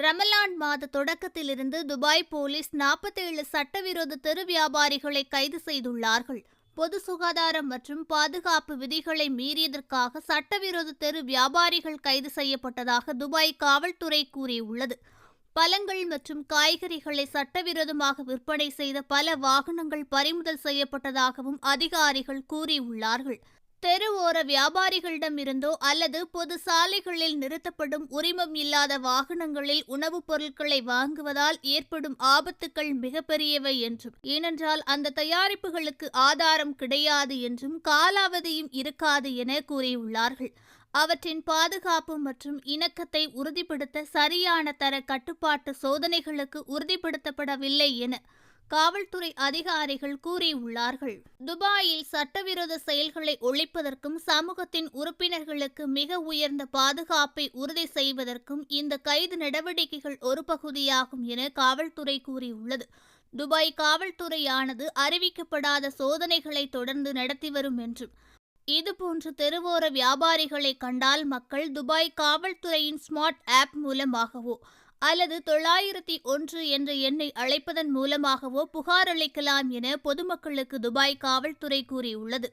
ரமலான் மாத தொடக்கத்திலிருந்து Dubai police 47 சட்டவிரோத தெரு வியாபாரிகளை கைது செய்துள்ளார்கள். பொது சுகாதாரம் மற்றும் பாதுகாப்பு விதிகளை மீறியதற்காக சட்டவிரோத தெரு வியாபாரிகள் கைது செய்யப்பட்டதாக துபாய் காவல்துறை கூறியுள்ளது. பழங்கள் மற்றும் காய்கறிகளை சட்டவிரோதமாக விற்பனை செய்த பல வாகனங்கள் பறிமுதல் செய்யப்பட்டதாகவும் அதிகாரிகள் கூறியுள்ளார்கள். தெரு ஓர வியாபாரிகளிடமிருந்தோ அல்லது பொது சாலைகளில் நிறுத்தப்படும் உரிமம் இல்லாத வாகனங்களில் உணவுப் பொருட்களை வாங்குவதால் ஏற்படும் ஆபத்துக்கள் மிகப்பெரியவை என்றும், ஏனென்றால் அந்த தயாரிப்புகளுக்கு ஆதாரம் கிடையாது என்றும் காலாவதியும் இருக்காது என கூறியுள்ளார்கள். அவற்றின் பாதுகாப்பு மற்றும் இணக்கத்தை உறுதிப்படுத்த சரியான தர கட்டுப்பாட்டு சோதனைகளுக்கு உறுதிப்படுத்தப்படவில்லை என காவல்துறை அதிகாரிகள் கூறியுள்ளார்கள். துபாயில் சட்டவிரோத செயல்களை ஒழிப்பதற்கும் சமூகத்தின் உறுப்பினர்களுக்கு மிக உயர்ந்த பாதுகாப்பை உறுதி செய்வதற்கும் இந்த கைது நடவடிக்கைகள் ஒரு பகுதியாகும் என காவல்துறை கூறியுள்ளது. துபாய் காவல்துறையானது அறிவிக்கப்படாத சோதனைகளை தொடர்ந்து நடத்தி வரும் என்றும், இதுபோன்று தெருவோர வியாபாரிகளை கண்டால் மக்கள் துபாய் காவல்துறையின் ஸ்மார்ட் ஆப் மூலமாகவோ அல்லது 901 என்ற எண்ணை அழைப்பதன் மூலமாகவோ புகார் அளிக்கலாம் என பொதுமக்களுக்கு துபாய் காவல்துறை கூறியுள்ளது.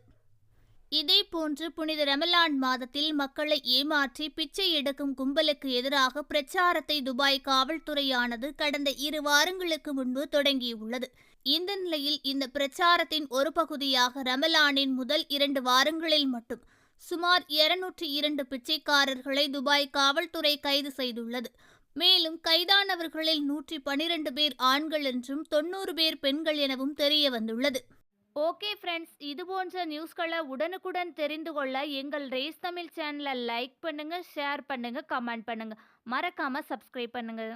இதேபோன்று புனித ரமலான் மாதத்தில் மக்களை ஏமாற்றி பிச்சை எடுக்கும் கும்பலுக்கு எதிராக பிரச்சாரத்தை துபாய் காவல்துறையானது கடந்த 2 வாரங்களுக்கு முன்பு தொடங்கியுள்ளது. இந்த நிலையில் இந்த பிரச்சாரத்தின் ஒரு பகுதியாக ரமலானின் முதல் 2 வாரங்களில் மட்டும் சுமார் 202 பிச்சைக்காரர்களை துபாய் காவல்துறை கைது செய்துள்ளது. மேலும் கைதானவர்களில் 112 பேர் ஆண்கள் என்றும் 90 பேர் பெண்கள் எனவும் தெரிய வந்துள்ளது. ஓகே ஃப்ரெண்ட்ஸ், இதுபோன்ற நியூஸ்களை உடனுக்குடன் தெரிந்து கொள்ள எங்கள் ரேஸ் தமிழ் சேனலை லைக் பண்ணுங்க, ஷேர் பண்ணுங்க, கமெண்ட் பண்ணுங்க, மறக்காம சப்ஸ்கிரைப் பண்ணுங்க.